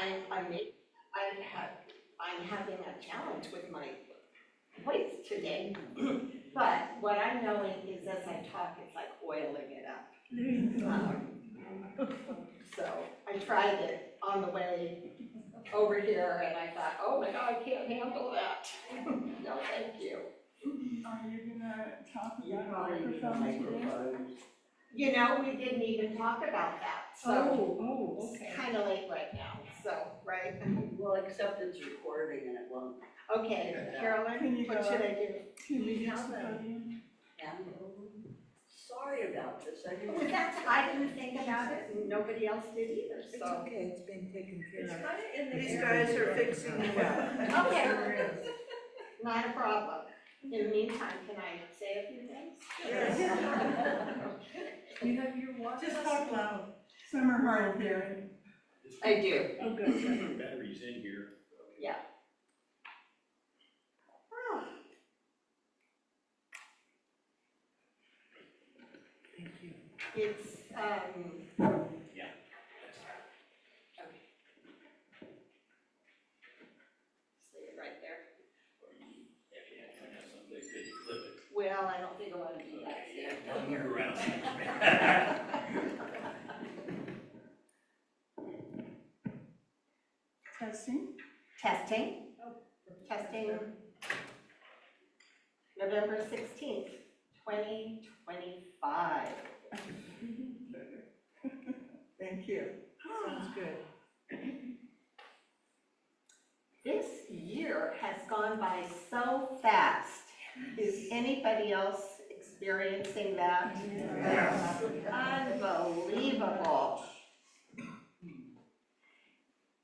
I'm having a challenge with my voice today. But what I'm knowing is as I talk, it's like oiling it up. So I tried it on the way over here and I thought, oh my God, I can't handle that. No, thank you. Are you gonna talk You about probably need a microphones today? microphone. You know, we didn't even talk about that, so Oh, it's kind of late right now, so, right? Well, except it's recording and it won't. Okay, Can Carolyn, you what go should up? I do? Can we We use have the a- podium? Sorry about this, I Well, didn't. I didn't think about it and nobody else did either, It's so. okay, it's been taken care It's of. kind of in the These air. guys are fixing it up. Okay, not a problem. In the meantime, can I say a few things? You have your water? Just talk loud. Some are hard of hearing. I do. Oh, good. Batteries in here. Yeah. Thank you. It's, Yeah. just leave it right there. Someday could you clip it? Well, I don't think I want to do that. Don't move around. Testing? Testing. Testing. November 16th, 2025. Thank you. Sounds good. This year has gone by so fast. Is anybody else experiencing that? Yes. Unbelievable.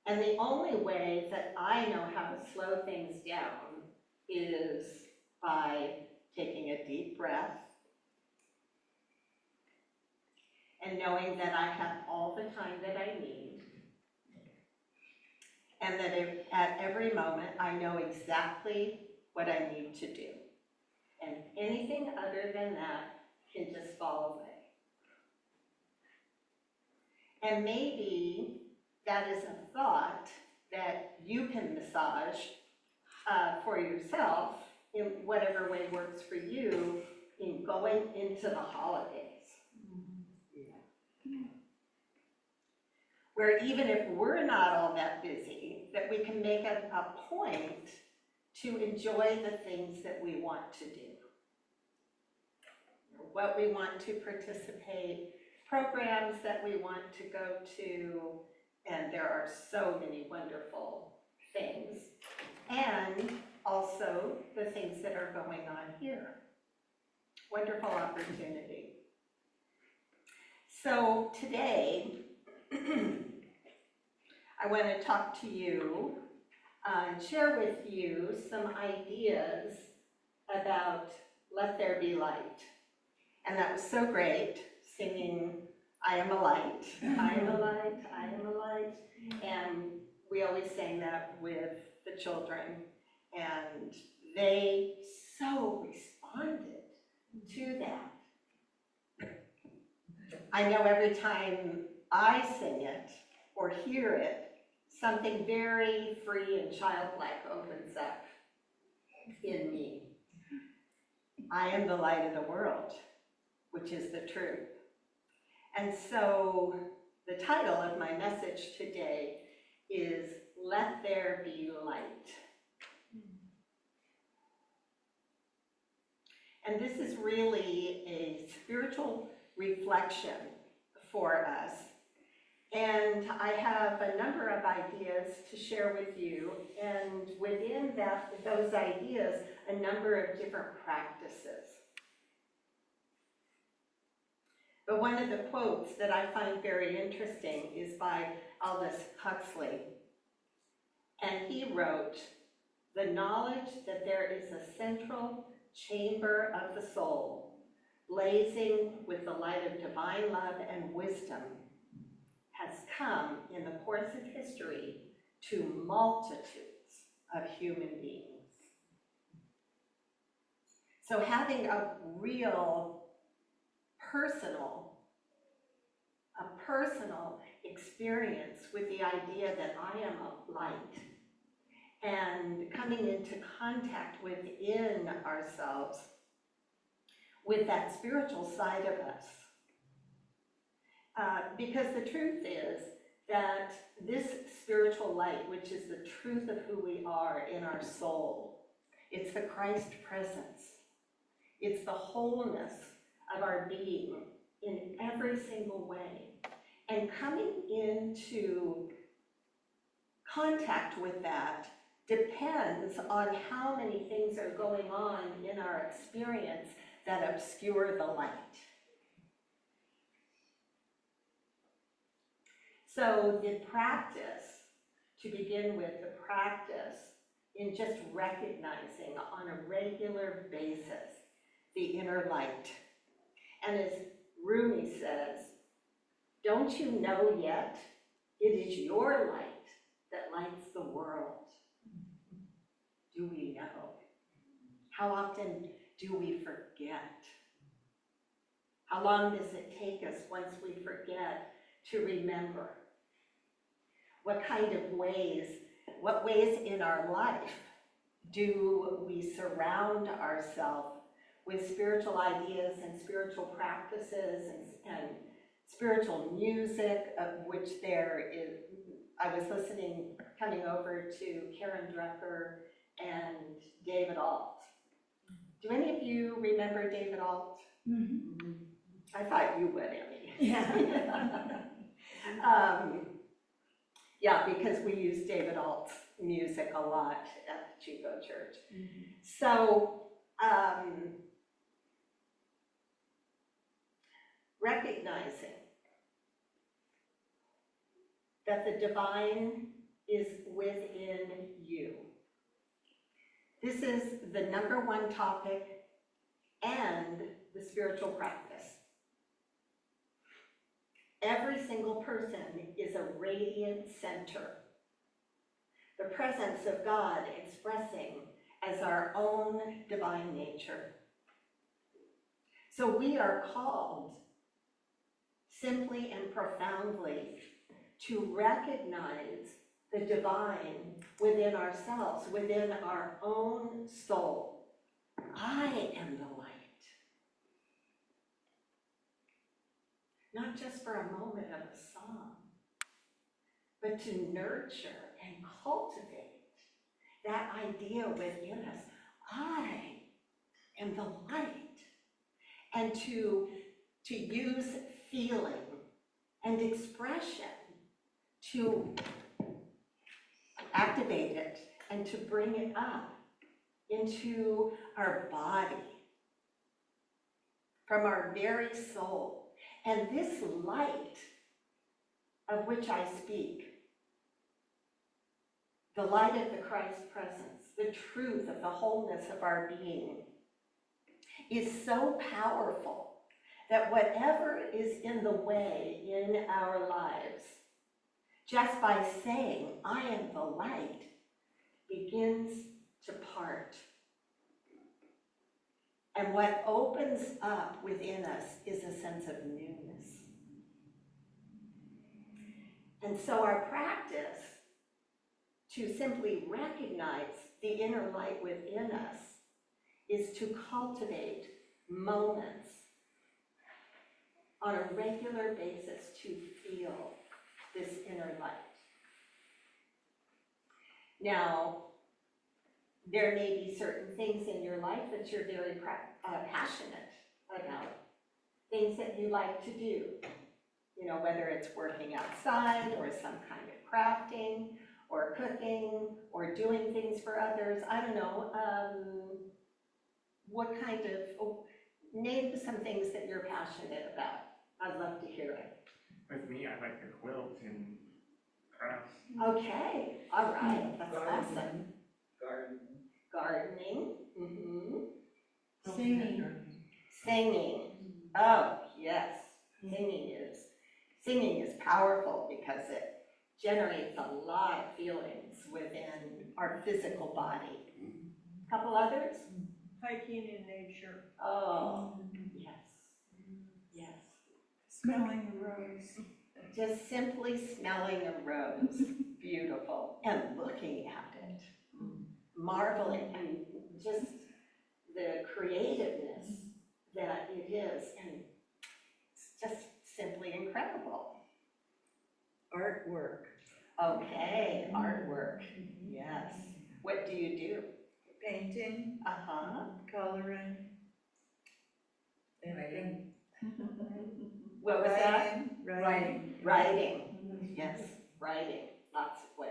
And the only way that I know how to slow things down is by taking a deep breath and knowing that I have all the time that I need, and that at every moment I know exactly what I need to do. And anything other than that can just fall away. And maybe that is a thought that you can massage for yourself in whatever way works for you in going into the holidays. Where even if we're not all that busy, that we can make a point to enjoy the things that we want to do. What we want to participate, programs that we want to go to, and there are so many wonderful things. And also the things that are going on here. Wonderful opportunity. So today, I want to talk to you and share with you some ideas about Let There Be Light. And that was so great, singing, I am a light, I am a light, I am a light. And we always sang that with the children, and they so responded to that. I know every time I sing it or hear it, something very free and childlike opens up in me. I am the light of the world, which is the truth. And so the title of my message today is Let There Be Light. And this is really a spiritual reflection for us. And I have a number of ideas to share with you, and within those ideas, a number of different practices. But one of the quotes that I find very interesting is by Aldous Huxley. And he wrote, "The knowledge that there is a central chamber of the soul, blazing with the light of divine love and wisdom, has come in the course of history to multitudes of human beings." So having a real personal experience with the idea that I am a light and coming into contact within ourselves with that spiritual side of us. Because the truth is that this spiritual light, which is the truth of who we are in our soul, it's the Christ presence. It's the wholeness of our being in every single way. And coming into contact with that depends on how many things are going on in our experience that obscure the light. So the practice, to begin with, the practice in just recognizing on a regular basis the inner light. And as Rumi says, don't you know yet? It is your light that lights the world. Do we know? How often do we forget? How long does it take us once we forget to remember? What ways in our life do we surround ourselves with spiritual ideas and spiritual practices and spiritual music, of which there is, I was listening, coming over to Karen Drucker and David Alt. Do any of you remember David Alt? Mm-hmm. I thought you would, Emmy. Yeah. Yeah, because we use David Alt's music a lot at the Chico Church. So, recognizing that the divine is within you. This is the number one topic and the spiritual practice. Every single person is a radiant center, the presence of God expressing as our own divine nature. So we are called simply and profoundly to recognize the divine within ourselves, within our own soul. I am the light. Not just for a moment of a song, but to nurture and cultivate that idea within us. I am the light. And to use feeling and expression to activate it and to bring it up into our body, from our very soul. And this light of which I speak, the light of the Christ presence, the truth of the wholeness of our being, is so powerful that whatever is in the way in our lives, just by saying, I am the light, begins to part. And what opens up within us is a sense of newness. And so our practice to simply recognize the inner light within us is to cultivate moments on a regular basis to feel this inner light. Now, there may be certain things in your life that you're very passionate about, things that you like to do, you know, whether it's working outside or some kind of crafting or cooking or doing things for others. I don't know, what kind of, name some things that you're passionate about. I'd love to hear it. With me, I like to quilt and crafts. Okay, all right, that's awesome. Garden. Gardening, Singing. Singing, oh, yes, singing is powerful because it generates a lot of feelings within our physical body. Couple others? Hiking in nature. Oh, yes, yes. Smelling the rose. just simply smelling a rose, beautiful, and looking at it, marveling, and just the creativeness that it is, and it's just simply incredible. Artwork. Okay, artwork, yes. What do you do? Painting, Uh-huh. coloring. Writing. What was that? Writing. Writing, yes, writing, lots of ways.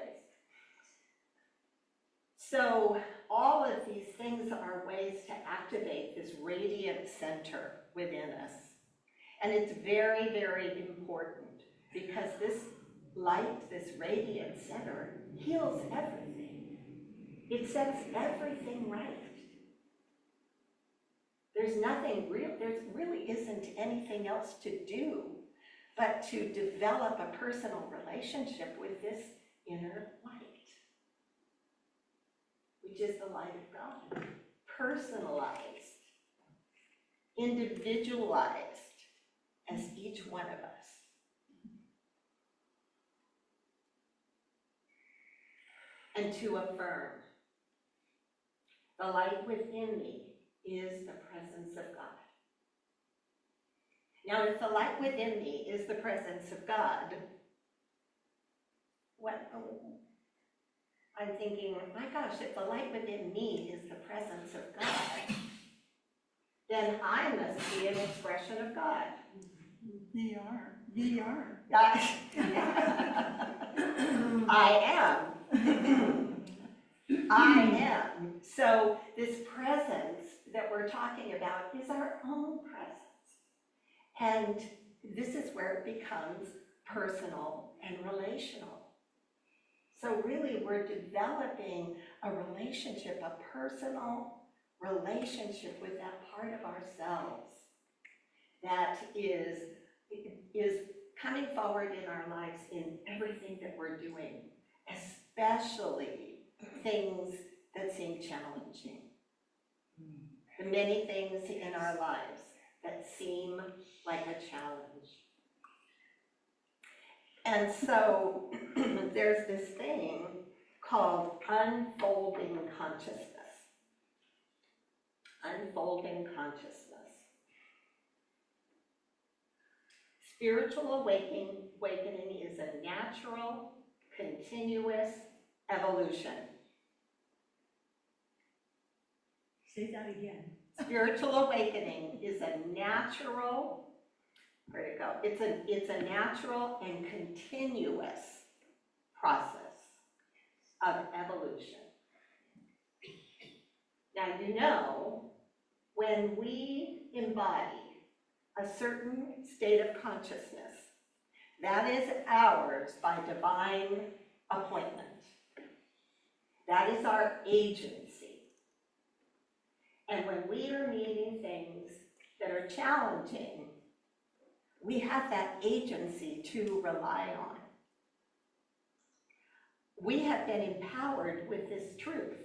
So all of these things are ways to activate this radiant center within us. And it's very, very important because this light, this radiant center, heals everything. It sets everything right. There's nothing real, there really isn't anything else to do but to develop a personal relationship with this inner light, which is the light of God. Personalized, individualized as each one of us. And to affirm, the light within me is the presence of God. Now, if the light within me is the presence of God, I'm thinking, my gosh, if the light within me is the presence of God, then I must be an expression of God. VR. I am. I am. So this presence that we're talking about is our own presence. And this is where it becomes personal and relational. So really we're developing a relationship, a personal relationship with that part of ourselves that is coming forward in our lives in everything that we're doing, especially things that seem challenging. The many things in our lives that seem like a challenge. And so there's this thing called unfolding consciousness. Unfolding consciousness. Spiritual awakening is a natural, continuous evolution. Say that again. Spiritual awakening is a natural, where'd it go? It's a natural and continuous process of evolution. Now, you know, when we embody a certain state of consciousness, that is ours by divine appointment. That is our agency. And when we are meeting things that are challenging, we have that agency to rely on. We have been empowered with this truth.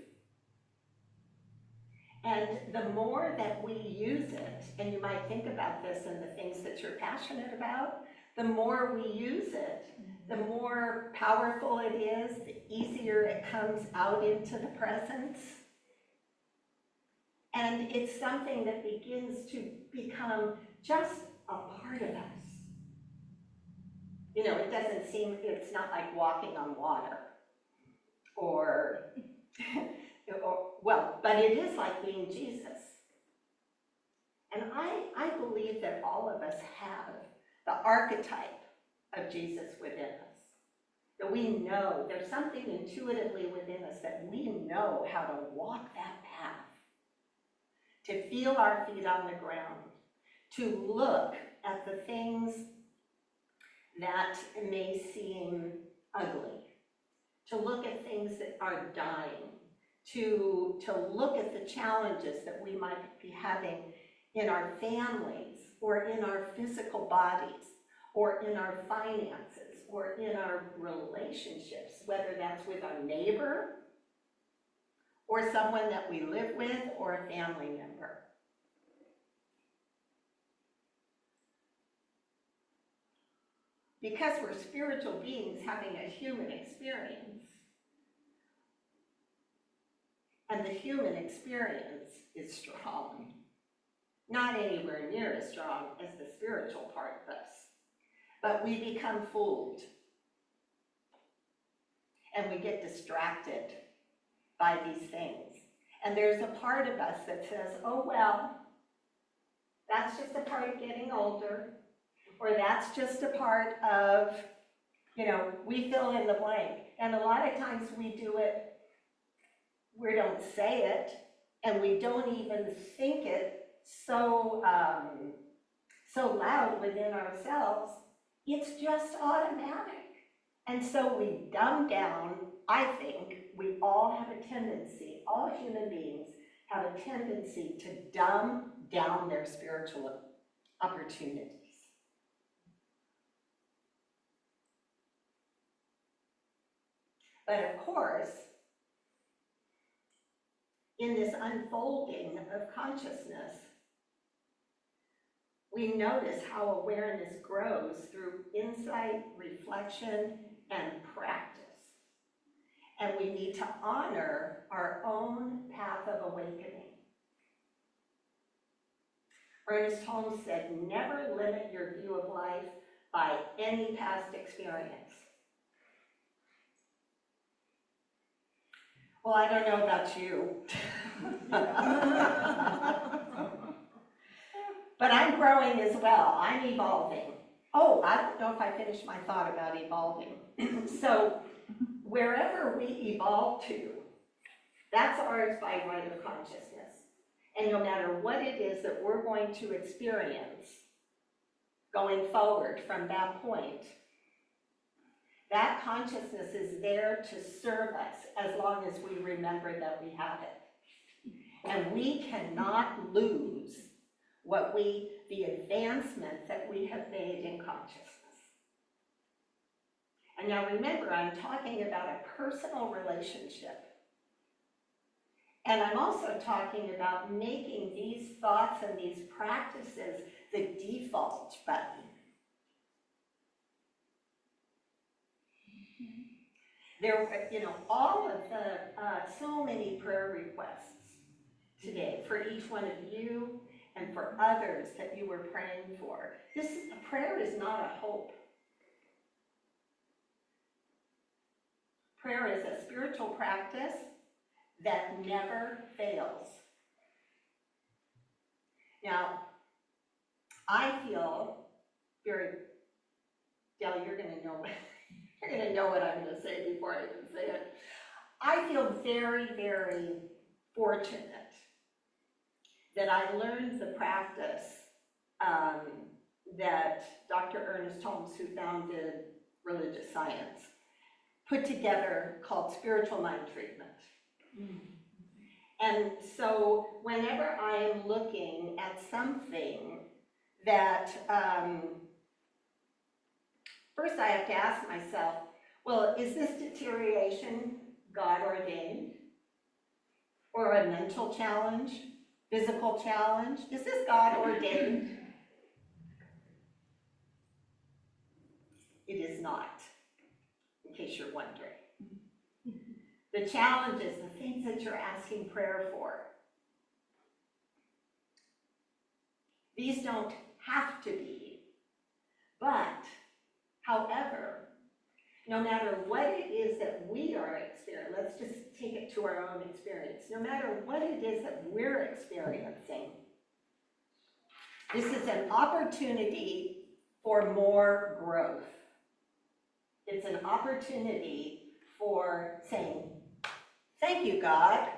And the more that we use it, and you might think about this and the things that you're passionate about, the more we use it, the more powerful it is, the easier it comes out into the presence. And it's something that begins to become just a part of us. You know, it doesn't seem, it's not like walking on water or well, but it is like being Jesus. And I believe that all of us have the archetype of Jesus within us. That we know, there's something intuitively within us that we know how to walk that path. To feel our feet on the ground, to look at the things that may seem ugly, to look at things that are dying, to look at the challenges that we might be having in our families, or in our physical bodies, or in our finances, or in our relationships, whether that's with our neighbor, or someone that we live with, or a family member. because we're spiritual beings having a human experience. And the human experience is strong. Not anywhere near as strong as the spiritual part of us. But we become fooled. And we get distracted by these things. And there's a part of us that says, oh, well, that's just a part of getting older. Or that's just a part of, we fill in the blank. And a lot of times we do it, we don't say it, and we don't even think it so loud within ourselves. It's just automatic. And so we dumb down. I think we all have a tendency, all human beings have a tendency to dumb down their spiritual opportunities. But of course, in this unfolding of consciousness, we notice how awareness grows through insight, reflection, and practice. And we need to honor our own path of awakening. Ernest Holmes said, never limit your view of life by any past experience. Well, I don't know about you. But I'm growing as well. I'm evolving. Oh, I don't know if I finished my thought about evolving. So wherever we evolve to, that's ours by right of consciousness. And no matter what it is that we're going to experience going forward from that point, that consciousness is there to serve us as long as we remember that we have it. And we cannot lose the advancement that we have made in consciousness. And now remember, I'm talking about a personal relationship. And I'm also talking about making these thoughts and these practices the default button. There were, all of the, so many prayer requests today for each one of you and for others that you were praying for. Prayer is not a hope. Prayer is a spiritual practice that never fails. Now, I feel very, Dell, you're gonna know what I'm gonna say before I even say it. I feel very, very fortunate that I learned the practice that Dr. Ernest Holmes, who founded Religious Science, put together called spiritual mind treatment. And so whenever I am looking at something that, first I have to ask myself, well, is this deterioration God ordained? Or a mental challenge? Physical challenge? Is this God ordained? It is not, in case you're wondering. The challenges, the things that you're asking prayer for, these don't have to be. But, however, no matter what it is that we are experiencing, let's just take it to our own experience. No matter what it is that we're experiencing, this is an opportunity for more growth. It's an opportunity for saying, thank you, God.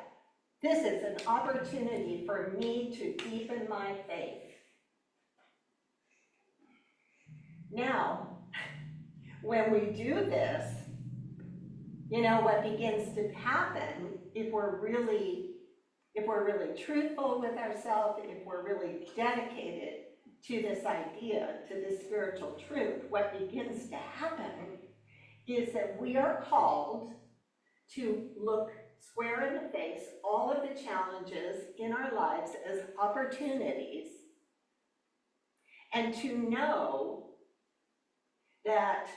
This is an opportunity for me to deepen my faith. Now, when we do this, what begins to happen if we're really truthful with ourselves, if we're really dedicated to this idea, to this spiritual truth, what begins to happen is that we are called to look square in the face all of the challenges in our lives as opportunities, and to know that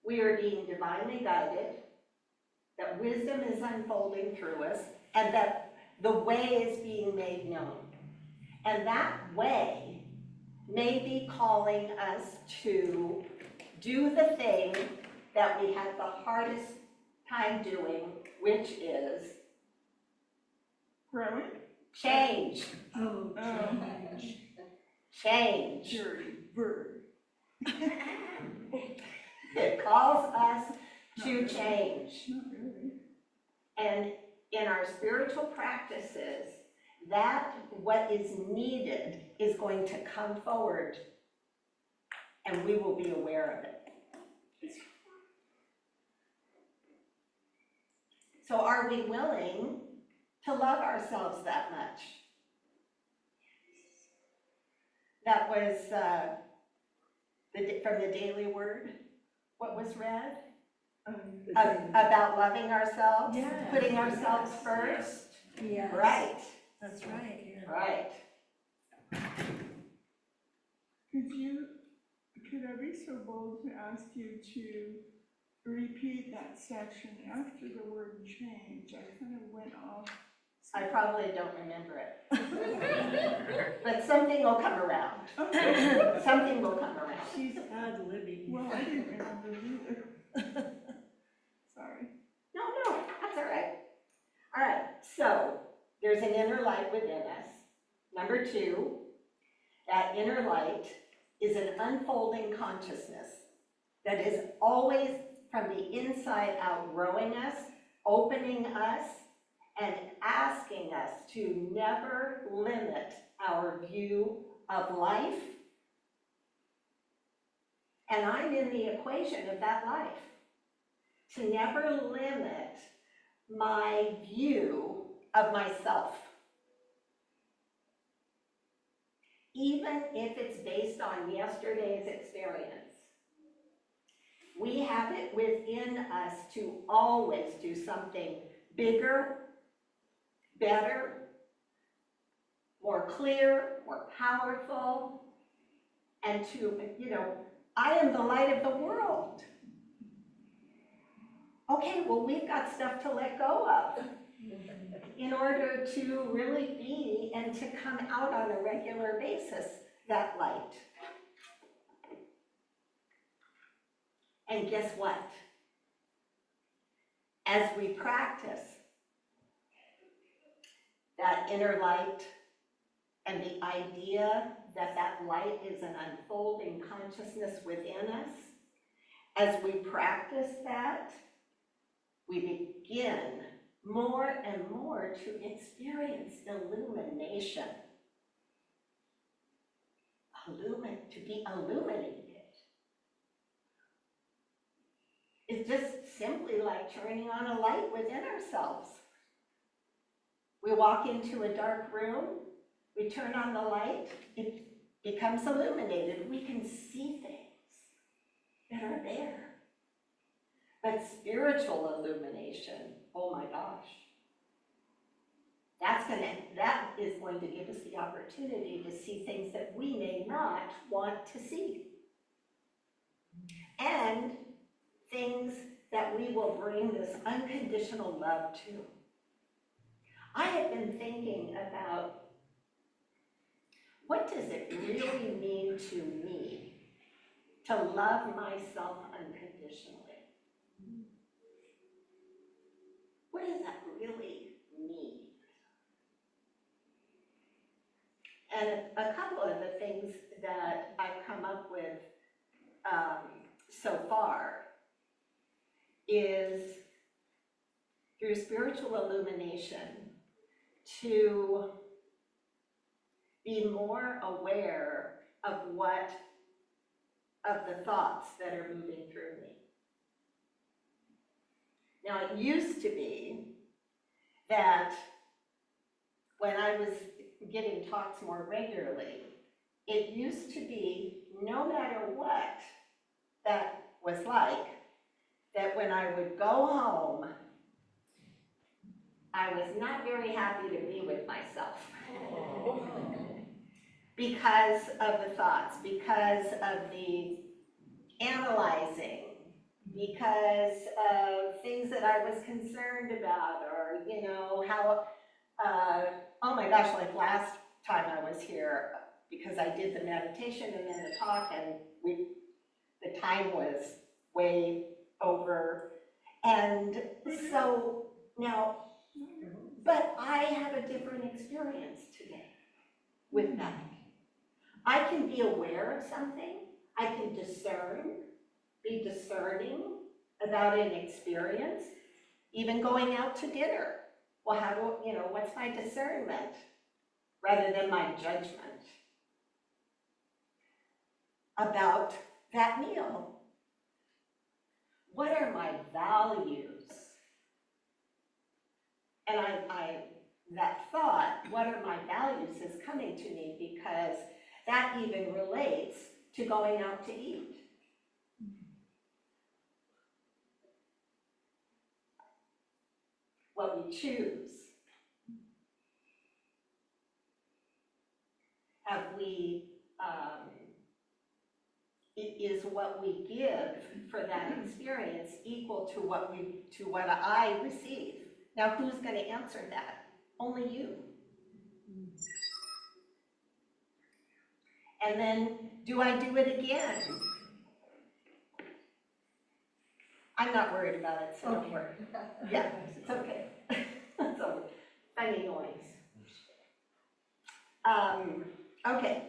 we are being divinely guided, that wisdom is unfolding through us, and that the way is being made known. And that way may be calling us to do the thing that we had the hardest time doing, which is Growing? change. Oh, Change. Dirty bird. It calls us to change. Not really. And in our spiritual practices, that what is needed is going to come forward, and we will be aware of it. So are we willing to love ourselves that much? That was from the Daily Word, what was read? About loving ourselves, Yeah. putting ourselves first. yes. Right, That's right, yeah. right. Could I be so bold to ask you to repeat that section after the word change? I kind of went off. I probably don't remember it. But something will come around. Okay. Something will come around. She's ad-libbing. Well, I didn't remember it either. Sorry. No, that's all right. All right, so there's an inner light within us. Number 2, that inner light is an unfolding consciousness that is always from the inside out growing us, opening us, and asking us to never limit our view of life. And I'm in the equation of that life. To never limit my view of myself. Even if it's based on yesterday's experience. We have it within us to always do something bigger, better, more clear, more powerful, and to, I am the light of the world. Okay, well, we've got stuff to let go of in order to really be and to come out on a regular basis, that light. And guess what? As we practice that inner light and the idea that that light is an unfolding consciousness within us, as we practice that, we begin more and more to experience illumination. To be illuminated. It's just simply like turning on a light within ourselves. We walk into a dark room, we turn on the light, it becomes illuminated. We can see things that are there. But spiritual illumination, oh my gosh. That is going to give us the opportunity to see things that we may not want to see. And things that we will bring this unconditional love to. I have been thinking about what does it really mean to me to love myself unconditionally? What does that really mean? And a couple of the things that I've come up with so far is through spiritual illumination to be more aware of the thoughts that are moving through me. Now, it used to be that when I was giving talks more regularly, it used to be no matter what that was like, that when I would go home, I was not very happy to be with myself. Because of the thoughts, because of the analyzing because of things that I was concerned about, or, you know, how, oh my gosh, like last time I was here, because I did the meditation and then the talk, and the time was way over. And so now, but I have a different experience today with that. I can be aware of something, I can discern, be discerning about an experience, even going out to dinner. Well, how do, you know, what's my discernment rather than my judgment about that meal? What are my values? And that thought, what are my values, is coming to me because that even relates to going out to eat. What we choose. Have we, is what we give for that experience equal to what I receive? Now, who's going to answer that? Only you. And then, do I do it again? I'm not worried about it, so don't worry. Yeah, it's okay. So, funny noise. Okay.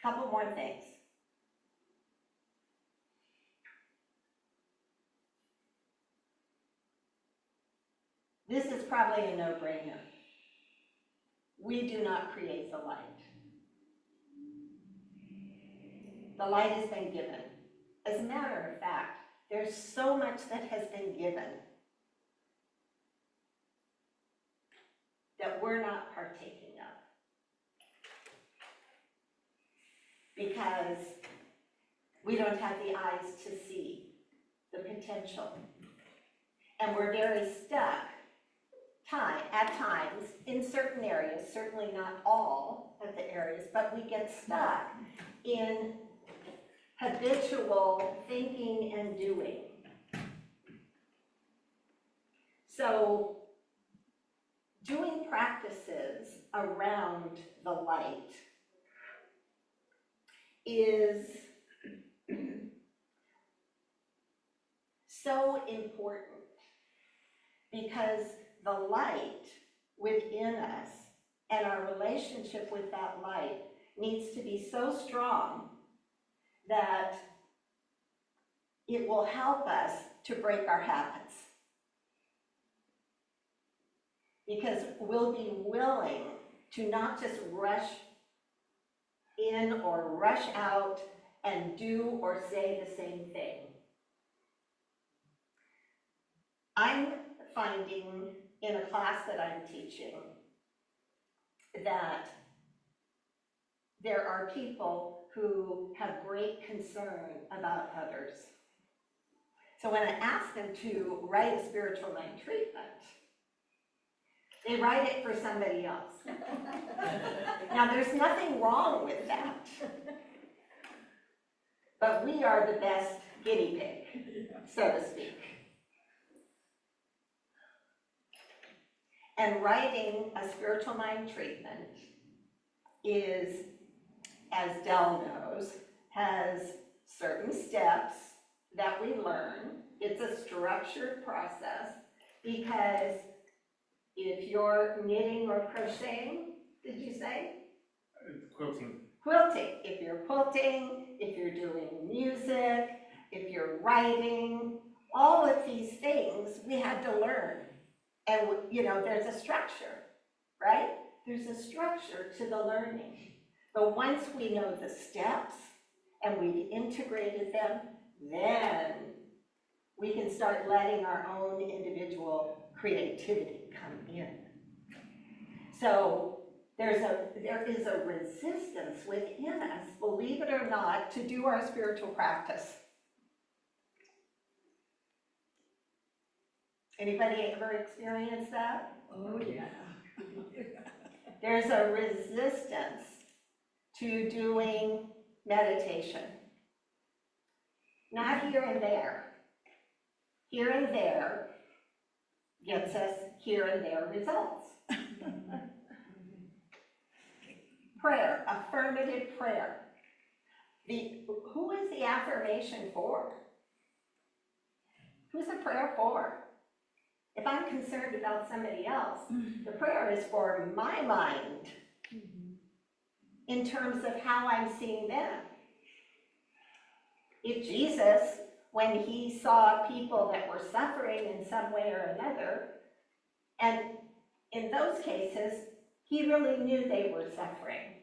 Couple more things. This is probably a no-brainer. We do not create the light. The light has been given. As a matter of fact, there's so much that has been given that we're not partaking of. Because we don't have the eyes to see the potential. And we're very stuck at times in certain areas, certainly not all of the areas, but we get stuck in habitual thinking and doing. So doing practices around the light is so important, because the light within us and our relationship with that light needs to be so strong that it will help us to break our habits. Because we'll be willing to not just rush in or rush out and do or say the same thing. I'm finding in a class that I'm teaching that there are people who have great concern about others. So when I ask them to write a spiritual mind treatment, they write it for somebody else. Now, there's nothing wrong with that. But we are the best guinea pig, so to speak. And writing a spiritual mind treatment is, as Del knows, has certain steps that we learn. It's a structured process, because if you're knitting or crocheting, did you say? Quilting. Quilting. If you're quilting, if you're doing music, if you're writing, all of these things we had to learn. And, you know, there's a structure, right? There's a structure to the learning. But once we know the steps and we've integrated them, then we can start letting our own individual creativity come in. So there is a resistance within us, believe it or not, to do our spiritual practice. Anybody ever experienced that? Oh, yeah. There's a resistance to doing meditation. not here and there. Here and there gets us here and there results. Prayer, affirmative prayer. Who is the affirmation for? Who's the prayer for? If I'm concerned about somebody else, the prayer is for my mind in terms of how I'm seeing them. If Jesus, when he saw people that were suffering in some way or another, and in those cases, he really knew they were suffering.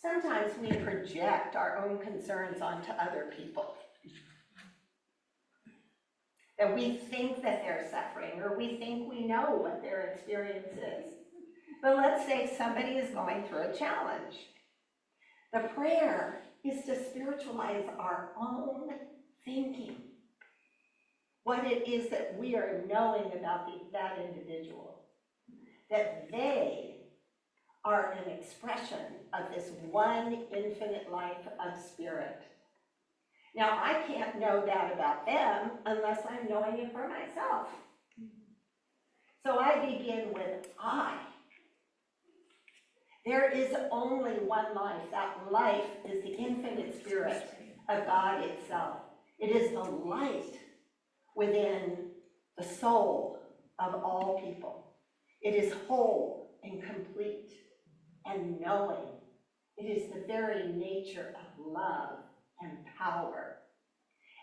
Sometimes we project our own concerns onto other people. That we think that they're suffering, or we think we know what their experience is. But let's say somebody is going through a challenge. The prayer is to spiritualize our own thinking. What it is that we are knowing about that individual. That they are an expression of this one infinite life of spirit. Now, I can't know that about them unless I'm knowing it for myself. So I begin with I. There is only one life. That life is the infinite spirit of God itself. It is the light within the soul of all people. It is whole and complete and knowing. It is the very nature of love and power.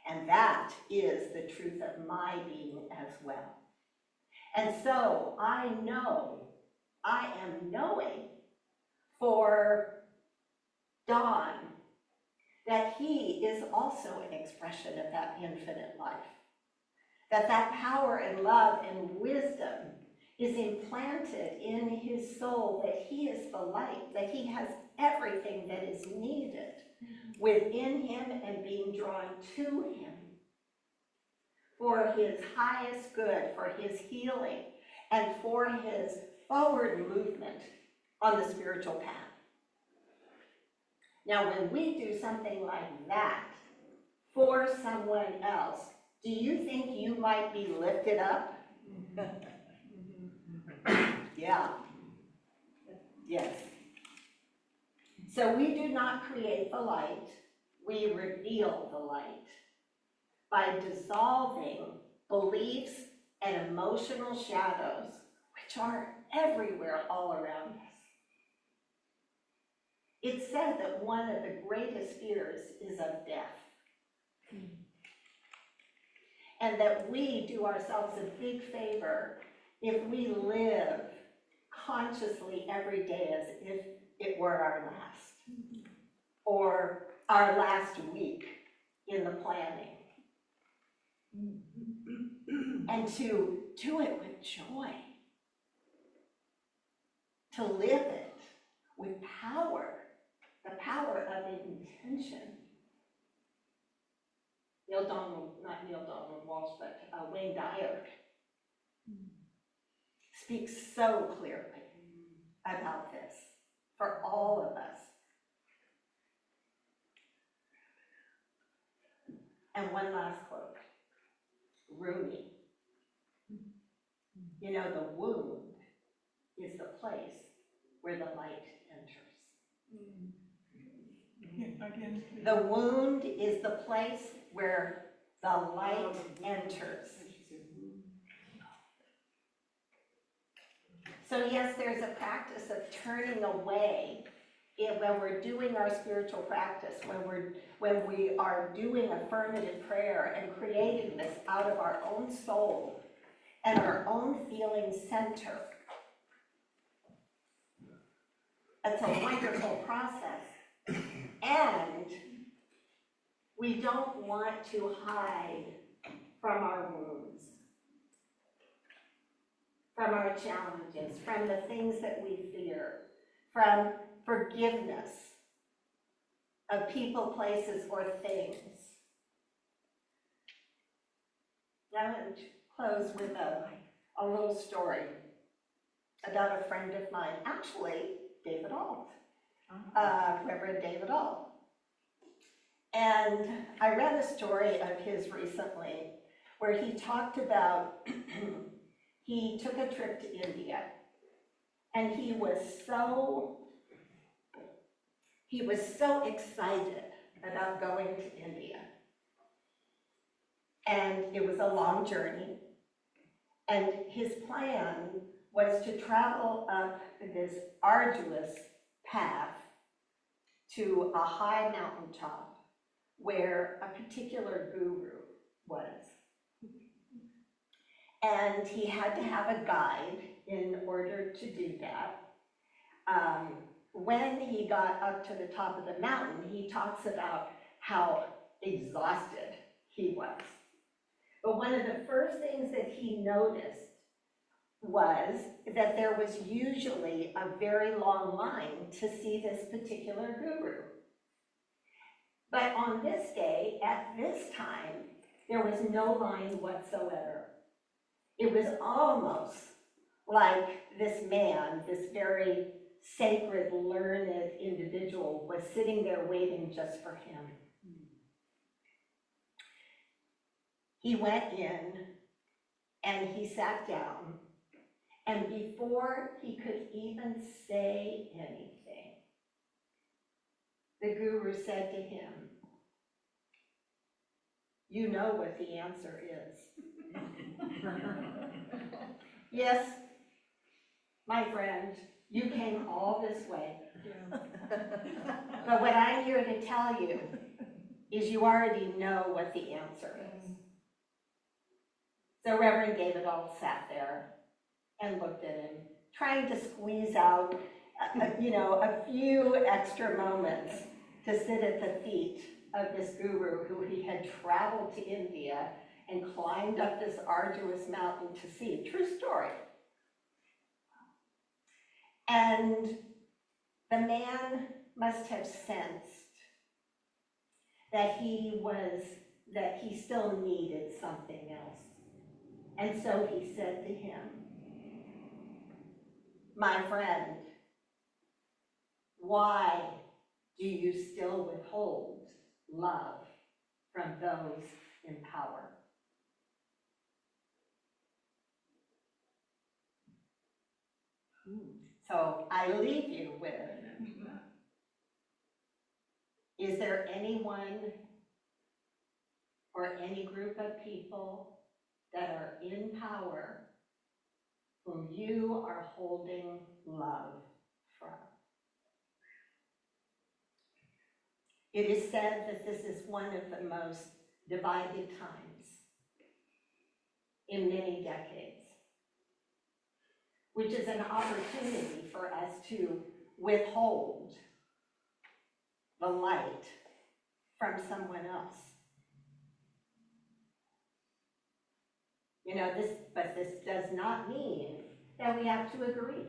And that is the truth of my being as well. And so I am knowing for Don that he is also an expression of that infinite life. That power and love and wisdom is implanted in his soul, that he is the light, that he has everything that is needed within him and being drawn to him for his highest good, for his healing, and for his forward movement on the spiritual path. Now, when we do something like that for someone else, do you think you might be lifted up? Yeah. Yes. So we do not create the light, we reveal the light by dissolving beliefs and emotional shadows, which are everywhere all around us. It's said that one of the greatest fears is of death. And that we do ourselves a big favor if we live consciously every day as if it were our last, or our last week in the planning. And to do it with joy, to live it with power, the power of intention. Not Neil Donald Walsh, but Wayne Dyer speaks so clearly about this for all of us. And one last quote, Rumi. You know, the wound is the place where the light enters. Again, The wound is the place where the light enters. So yes, there's a practice of turning away when we're doing our spiritual practice, when we are doing affirmative prayer and creating this out of our own soul and our own feeling center. It's a wonderful process. And we don't want to hide from our wounds, from our challenges, from the things that we fear, from forgiveness of people, places, or things. Now I'm going to close with a little story about a friend of mine, actually David Ault, Reverend David Ault. And I read a story of his recently where he talked about, he took a trip to India and he was so excited about going to India. And it was a long journey. And his plan was to travel up this arduous path to a high mountaintop where a particular guru was. And he had to have a guide in order to do that. When he got up to the top of the mountain, he talks about how exhausted he was. But one of the first things that he noticed was that there was usually a very long line to see this particular guru. But on this day, at this time, there was no line whatsoever. It was almost like this man, this very sacred, learned individual, was sitting there waiting just for him. He went in and he sat down, and before he could even say anything, the guru said to him, "You know what the answer is." Yes, my friend, you came all this way. But what I'm here to tell you is you already know what the answer is. So Reverend David Ault sat there and looked at him, trying to squeeze out, a few extra moments to sit at the feet of this guru who he had traveled to India and climbed up this arduous mountain to see. True story. And the man must have sensed that he still needed something else. And so he said to him, "My friend, why do you still withhold love from those in power?" So I leave you with, is there anyone or any group of people that are in power whom you are holding love from? It is said that this is one of the most divided times in many decades, which is an opportunity for us to withhold the light from someone else. But this does not mean that we have to agree.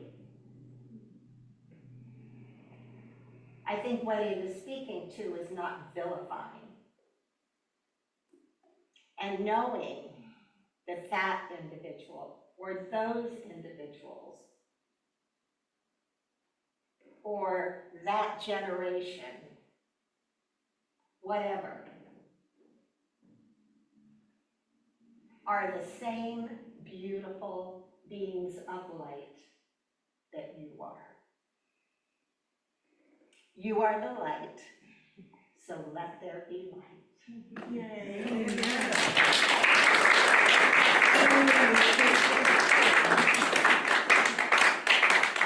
I think what it is speaking to is not vilifying. And knowing that that individual or those individuals or that generation, whatever, are the same beautiful beings of light that you are. You are the light, so let there be light. Yay. Amen.